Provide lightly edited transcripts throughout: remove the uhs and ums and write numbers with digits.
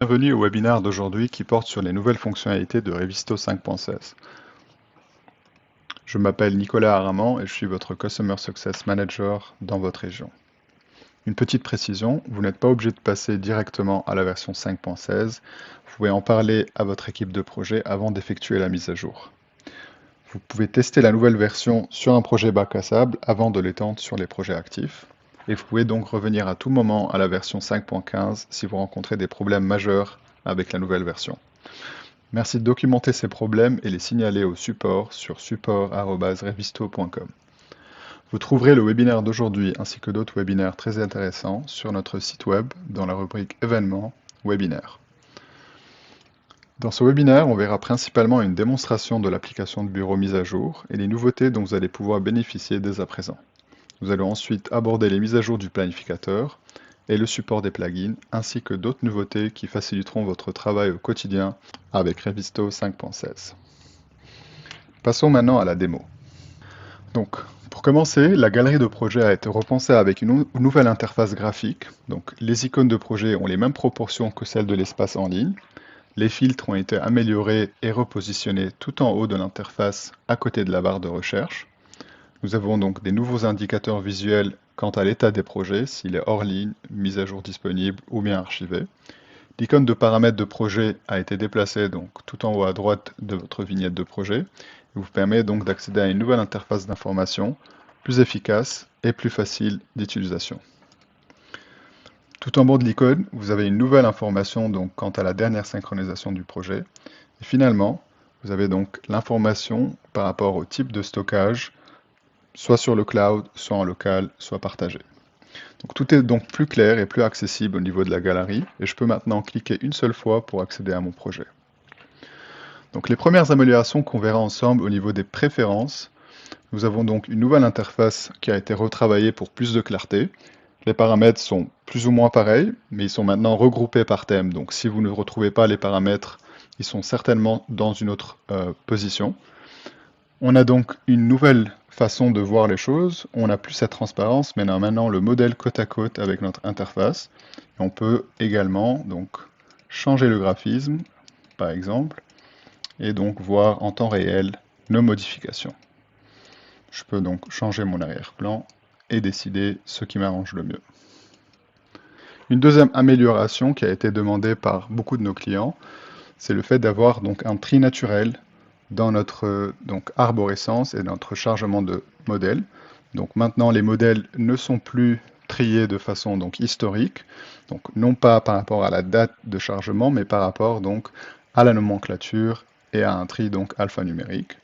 Bienvenue au webinaire d'aujourd'hui qui porte sur les nouvelles fonctionnalités de Revisto 5.16. Je m'appelle Nicolas Araman et je suis votre Customer Success Manager dans votre région. Une petite précision, vous n'êtes pas obligé de passer directement à la version 5.16, vous pouvez en parler à votre équipe de projet avant d'effectuer la mise à jour. Vous pouvez tester la nouvelle version sur un projet bac à sable avant de l'étendre sur les projets actifs. Et vous pouvez donc revenir à tout moment à la version 5.15 si vous rencontrez des problèmes majeurs avec la nouvelle version. Merci de documenter ces problèmes et les signaler au support sur support@revisto.com. Vous trouverez le webinaire d'aujourd'hui ainsi que d'autres webinaires très intéressants sur notre site web dans la rubrique événements, webinaires. Dans ce webinaire, on verra principalement une démonstration de l'application de bureau mise à jour et les nouveautés dont vous allez pouvoir bénéficier dès à présent. Nous allons ensuite aborder les mises à jour du planificateur et le support des plugins, ainsi que d'autres nouveautés qui faciliteront votre travail au quotidien avec Revisto 5.16. Passons maintenant à la démo. Donc, pour commencer, la galerie de projet a été repensée avec une nouvelle interface graphique. Donc, les icônes de projet ont les mêmes proportions que celles de l'espace en ligne. Les filtres ont été améliorés et repositionnés tout en haut de l'interface à côté de la barre de recherche. Nous avons donc des nouveaux indicateurs visuels quant à l'état des projets, s'il est hors ligne, mise à jour disponible ou bien archivé. L'icône de paramètres de projet a été déplacée donc tout en haut à droite de votre vignette de projet et vous permet donc d'accéder à une nouvelle interface d'information plus efficace et plus facile d'utilisation. Tout en bas de l'icône, vous avez une nouvelle information donc quant à la dernière synchronisation du projet. Et finalement, vous avez donc l'information par rapport au type de stockage, soit sur le cloud, soit en local, soit partagé. Donc, tout est donc plus clair et plus accessible au niveau de la galerie, et je peux maintenant cliquer une seule fois pour accéder à mon projet. Donc, les premières améliorations qu'on verra ensemble au niveau des préférences, nous avons donc une nouvelle interface qui a été retravaillée pour plus de clarté. Les paramètres sont plus ou moins pareils, mais ils sont maintenant regroupés par thème. Donc si vous ne retrouvez pas les paramètres, ils sont certainement dans une autre position. On a donc une nouvelle façon de voir les choses. On n'a plus cette transparence, mais on a maintenant le modèle côte à côte avec notre interface. Et on peut également donc changer le graphisme, par exemple, et donc voir en temps réel nos modifications. Je peux donc changer mon arrière-plan et décider ce qui m'arrange le mieux. Une deuxième amélioration qui a été demandée par beaucoup de nos clients, c'est le fait d'avoir donc un tri naturel dans notre arborescence et notre chargement de modèles. Donc maintenant, les modèles ne sont plus triés de façon historique, donc non pas par rapport à la date de chargement, mais par rapport donc à la nomenclature et à un tri donc alphanumérique.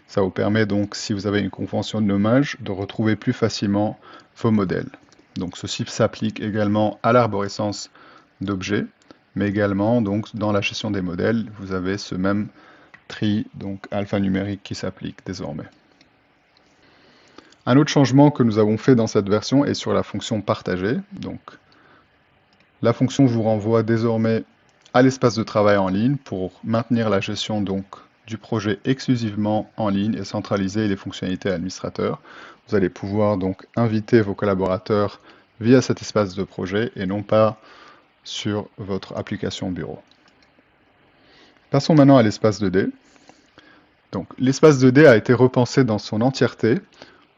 Ça vous permet donc, si vous avez une convention de nommage, de retrouver plus facilement vos modèles. Donc ceci s'applique également à l'arborescence d'objets, mais également donc dans la gestion des modèles, vous avez ce même tri donc alphanumérique qui s'applique désormais. Un autre changement que nous avons fait dans cette version est sur la fonction partagée. Donc la fonction vous renvoie désormais à l'espace de travail en ligne pour maintenir la gestion donc du projet exclusivement en ligne et centraliser les fonctionnalités administrateurs. Vous allez pouvoir donc inviter vos collaborateurs via cet espace de projet et non pas sur votre application bureau. Passons maintenant à l'espace 2D. Donc l'espace 2D a été repensé dans son entièreté.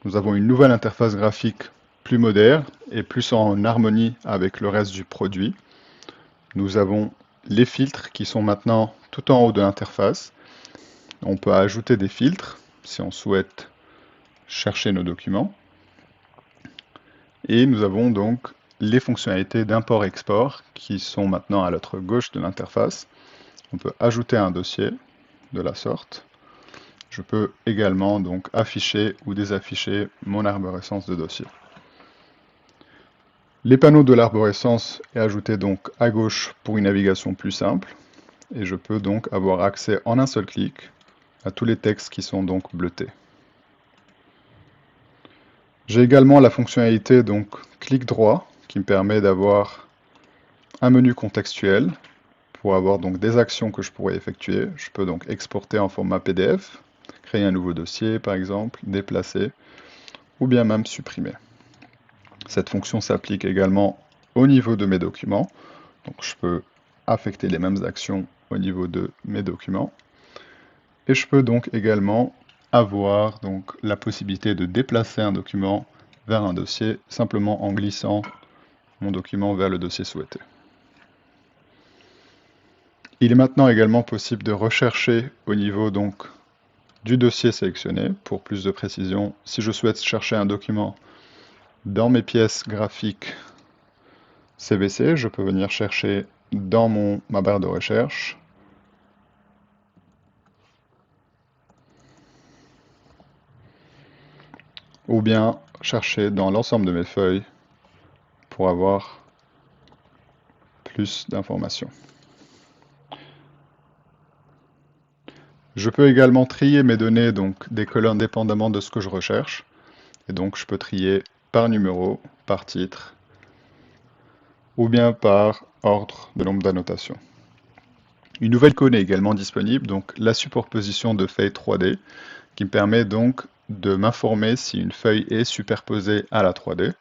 Nous avons une nouvelle interface graphique plus moderne et plus en harmonie avec le reste du produit. Nous avons les filtres qui sont maintenant tout en haut de l'interface. On peut ajouter des filtres si on souhaite chercher nos documents. Et nous avons donc les fonctionnalités d'import-export qui sont maintenant à notre gauche de l'interface. On peut ajouter un dossier de la sorte. Je peux également donc afficher ou désafficher mon arborescence de dossier. Les panneaux de l'arborescence est ajouté donc à gauche pour une navigation plus simple. Et je peux donc avoir accès en un seul clic à tous les textes qui sont donc bleutés. J'ai également la fonctionnalité donc clic droit qui me permet d'avoir un menu contextuel pour avoir donc des actions que je pourrais effectuer. Je peux donc exporter en format PDF, créer un nouveau dossier par exemple, déplacer ou bien même supprimer. Cette fonction s'applique également au niveau de mes documents. Donc je peux affecter les mêmes actions au niveau de mes documents. Et je peux donc également avoir donc la possibilité de déplacer un document vers un dossier simplement en glissant mon document vers le dossier souhaité. Il est maintenant également possible de rechercher au niveau donc du dossier sélectionné. Pour plus de précision, si je souhaite chercher un document dans mes pièces graphiques CVC, je peux venir chercher dans ma barre de recherche ou bien chercher dans l'ensemble de mes feuilles pour avoir plus d'informations. Je peux également trier mes données, donc des colonnes dépendamment de ce que je recherche. Et donc je peux trier par numéro, par titre, ou bien par ordre de nombre d'annotations. Une nouvelle icône est également disponible, donc la superposition de feuilles 3D, qui me permet donc de m'informer si une feuille est superposée à la 3D.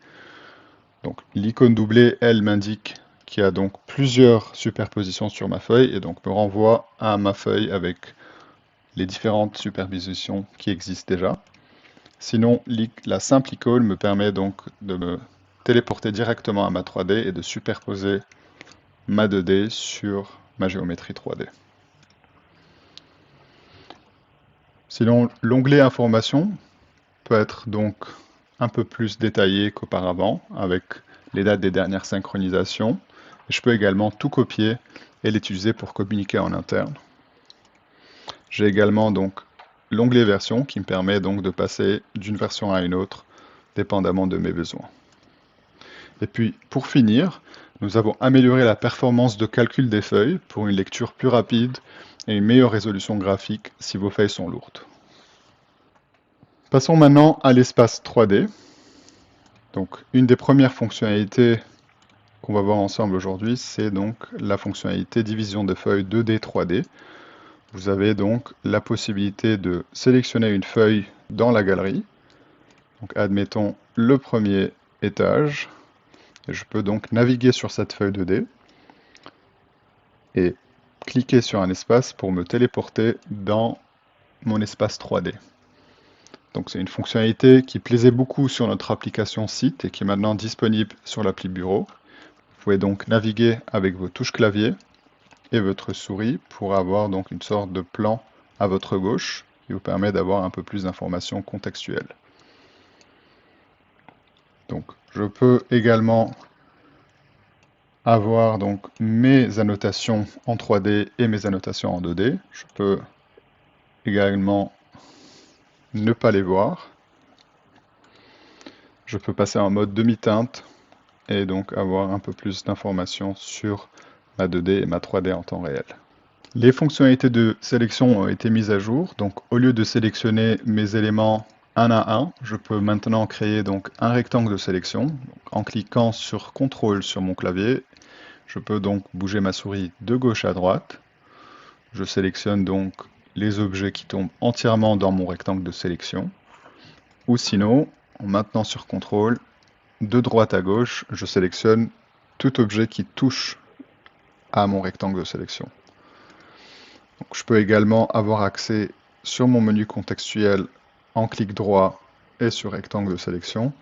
Donc l'icône doublée, elle, m'indique qu'il y a donc plusieurs superpositions sur ma feuille, et donc me renvoie à ma feuille avec les différentes superpositions qui existent déjà. Sinon, la simple icône me permet donc de me téléporter directement à ma 3D et de superposer ma 2D sur ma géométrie 3D. Sinon, l'onglet Information peut être donc un peu plus détaillé qu'auparavant, avec les dates des dernières synchronisations. Je peux également tout copier et l'utiliser pour communiquer en interne. J'ai également donc l'onglet Version qui me permet donc de passer d'une version à une autre, dépendamment de mes besoins. Et puis, pour finir, nous avons amélioré la performance de calcul des feuilles pour une lecture plus rapide et une meilleure résolution graphique si vos feuilles sont lourdes. Passons maintenant à l'espace 3D. Donc, une des premières fonctionnalités qu'on va voir ensemble aujourd'hui, c'est donc la fonctionnalité division de feuilles 2D 3D. Vous avez donc la possibilité de sélectionner une feuille dans la galerie. Donc, admettons le premier étage. Et je peux donc naviguer sur cette feuille 2D et cliquer sur un espace pour me téléporter dans mon espace 3D. Donc c'est une fonctionnalité qui plaisait beaucoup sur notre application site et qui est maintenant disponible sur l'appli Bureau. Vous pouvez donc naviguer avec vos touches clavier et votre souris pour avoir donc une sorte de plan à votre gauche qui vous permet d'avoir un peu plus d'informations contextuelles. Donc je peux également avoir donc mes annotations en 3D et mes annotations en 2D. Je peux également ne pas les voir. Je peux passer en mode demi-teinte et donc avoir un peu plus d'informations sur ma 2D et ma 3D en temps réel. Les fonctionnalités de sélection ont été mises à jour. Donc au lieu de sélectionner mes éléments un à un, je peux maintenant créer donc un rectangle de sélection. Donc, en cliquant sur CTRL sur mon clavier, je peux donc bouger ma souris de gauche à droite. Je sélectionne donc les objets qui tombent entièrement dans mon rectangle de sélection. Ou sinon, en maintenant sur CTRL, de droite à gauche, je sélectionne tout objet qui touche à mon rectangle de sélection. Donc, je peux également avoir accès sur mon menu contextuel en clic droit et sur rectangle de sélection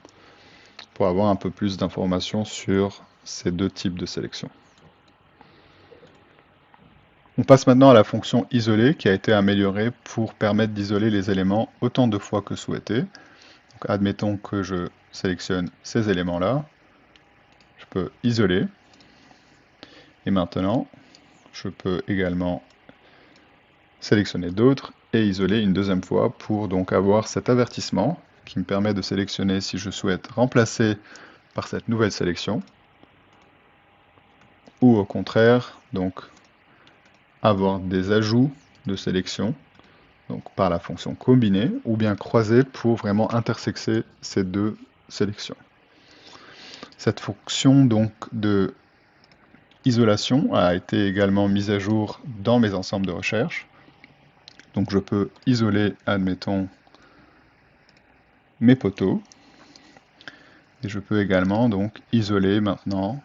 pour avoir un peu plus d'informations sur ces deux types de sélection. On passe maintenant à la fonction isoler qui a été améliorée pour permettre d'isoler les éléments autant de fois que souhaité. Donc, admettons que je sélectionne ces éléments-là, je peux isoler. Et maintenant, je peux également sélectionner d'autres et isoler une deuxième fois pour donc avoir cet avertissement qui me permet de sélectionner si je souhaite remplacer par cette nouvelle sélection ou au contraire donc avoir des ajouts de sélection donc par la fonction combiner ou bien croiser pour vraiment intersexer ces deux sélections. Cette fonction donc de isolation a été également mise à jour dans mes ensembles de recherche. Donc je peux isoler, admettons, mes poteaux. Et je peux également donc isoler maintenant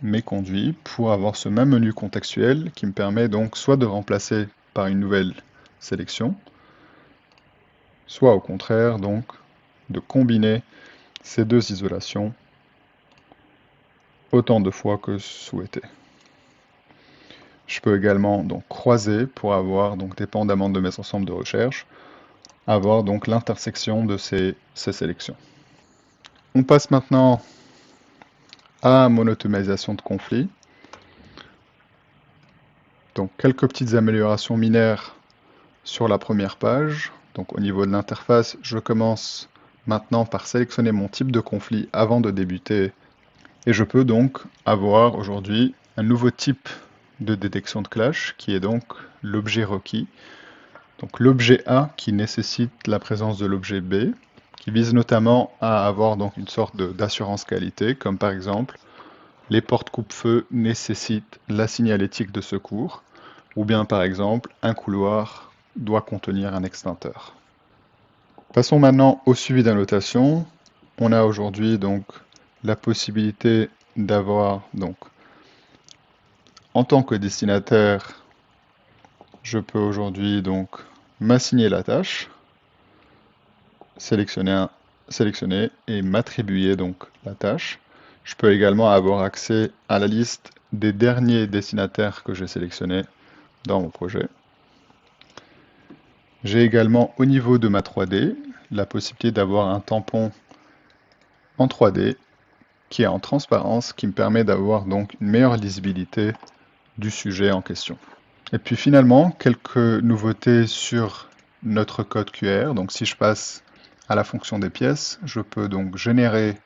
mes conduits pour avoir ce même menu contextuel qui me permet donc soit de remplacer par une nouvelle sélection, soit au contraire donc de combiner ces deux isolations autant de fois que souhaité. Je peux également donc croiser pour avoir, donc dépendamment de mes ensembles de recherche, avoir donc l'intersection de ces sélections. On passe maintenant à mon automatisation de conflits. Donc quelques petites améliorations mineures sur la première page. Donc au niveau de l'interface, je commence maintenant par sélectionner mon type de conflit avant de débuter. Et je peux donc avoir aujourd'hui un nouveau type de détection de clash qui est donc l'objet requis. Donc l'objet A qui nécessite la présence de l'objet B, qui vise notamment à avoir donc une sorte d'assurance qualité, comme par exemple les portes coupe-feu nécessitent la signalétique de secours, ou bien par exemple un couloir doit contenir un extincteur. Passons maintenant au suivi d'annotation. On a aujourd'hui donc la possibilité d'avoir donc en tant que destinataire, je peux aujourd'hui donc m'assigner la tâche, sélectionner et m'attribuer donc la tâche. Je peux également avoir accès à la liste des derniers destinataires que j'ai sélectionnés dans mon projet. J'ai également au niveau de ma 3D la possibilité d'avoir un tampon en 3D qui est en transparence, qui me permet d'avoir donc une meilleure lisibilité du sujet en question. Et puis finalement, quelques nouveautés sur notre code QR. Donc si je passe à la fonction des pièces, je peux donc générer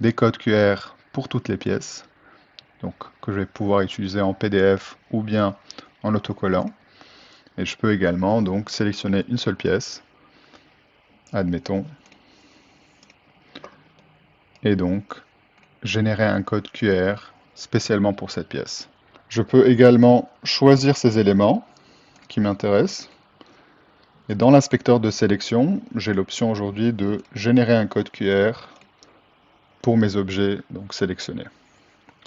des codes QR pour toutes les pièces, donc que je vais pouvoir utiliser en PDF ou bien en autocollant. Et je peux également donc sélectionner une seule pièce, admettons, et donc générer un code QR spécialement pour cette pièce. Je peux également choisir ces éléments qui m'intéressent. Et dans l'inspecteur de sélection, j'ai l'option aujourd'hui de générer un code QR pour mes objets donc sélectionnés.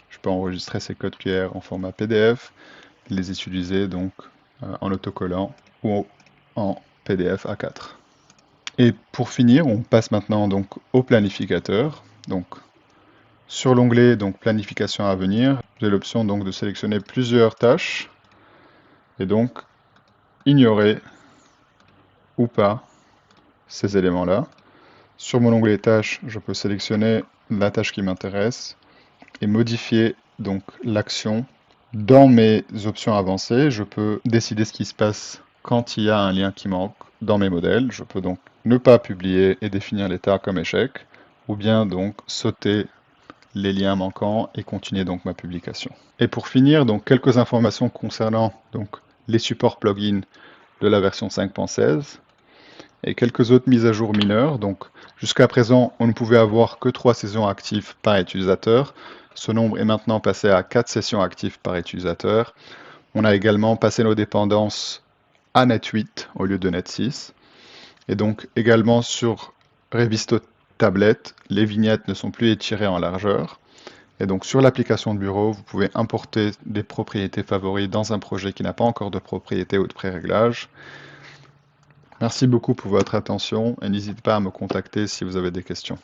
Je peux enregistrer ces codes QR en format PDF, les utiliser donc en autocollant ou en PDF A4. Et pour finir, on passe maintenant donc au planificateur. Donc sur l'onglet donc planification à venir, j'ai l'option donc de sélectionner plusieurs tâches et donc ignorer ou pas ces éléments-là. Sur mon onglet tâches, je peux sélectionner la tâche qui m'intéresse et modifier donc l'action. Dans mes options avancées, je peux décider ce qui se passe quand il y a un lien qui manque dans mes modèles. Je peux donc ne pas publier et définir l'état comme échec, ou bien donc sauter les liens manquants et continuer donc ma publication. Et pour finir, donc quelques informations concernant donc les supports plugins de la version 5.16 et quelques autres mises à jour mineures. Donc jusqu'à présent, on ne pouvait avoir que 3 sessions actives par utilisateur. Ce nombre est maintenant passé à 4 sessions actives par utilisateur. On a également passé nos dépendances à Net 8 au lieu de Net 6. Et donc également sur Revisto Tablette, les vignettes ne sont plus étirées en largeur. Et donc sur l'application de bureau, vous pouvez importer des propriétés favorites dans un projet qui n'a pas encore de propriété ou de pré-réglage. Merci beaucoup pour votre attention et n'hésitez pas à me contacter si vous avez des questions.